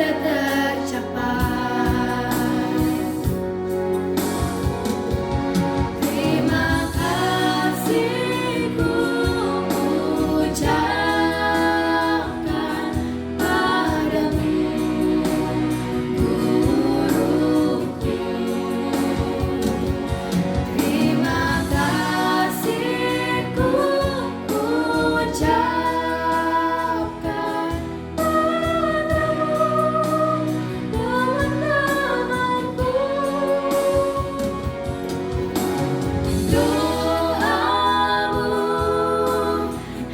sudah tercapai. Terima kasih ku ucapkan padamu, Guruku. Terima kasih ku ucapkan padamu, teman-temanku. Doamu,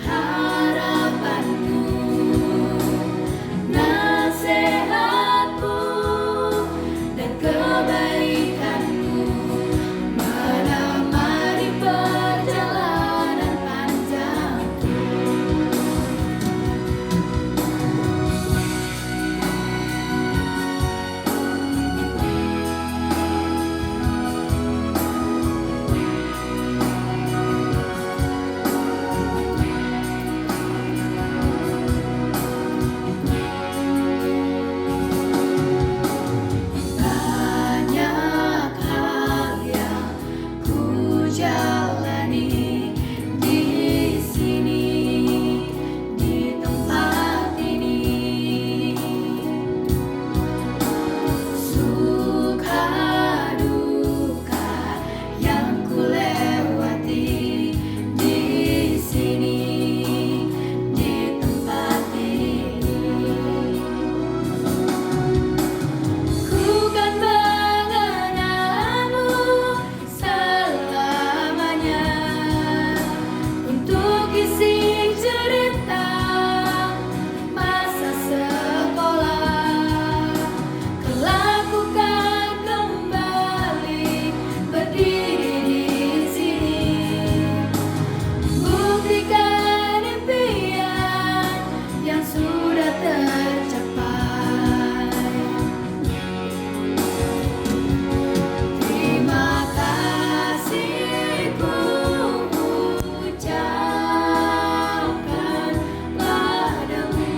harapanmu, nasihatmu, dan kebaikanmu menemani perjalanan panjangku. Banyak hal yang ku jalani di sini, di tempat ini. Suka duka yang ku lewati di sini, di tempat ini. Ku kan mengenalmu selamanya untuk isi cerita masa sekolah. Kelak ku kan kembali berdiri di sini, buktikan impian yang sudah tercapai. Terima kasih ku ucapkan padamu,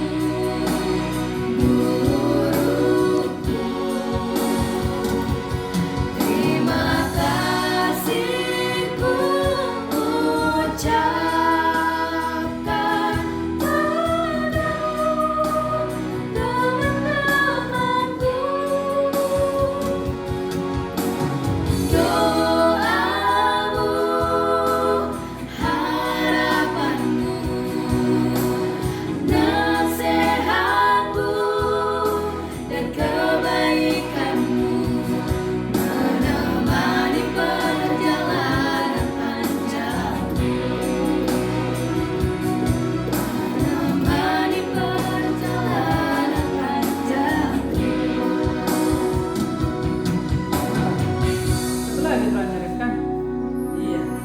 Guruku. Terima kasih ku ucapkan padamu, teman-temanku. Doamu, harapanmu, nasihatmu, dan kebaikanmu menemani perjalanan panjangku. Menemani perjalanan panjangku. Satu lagi pelajaran.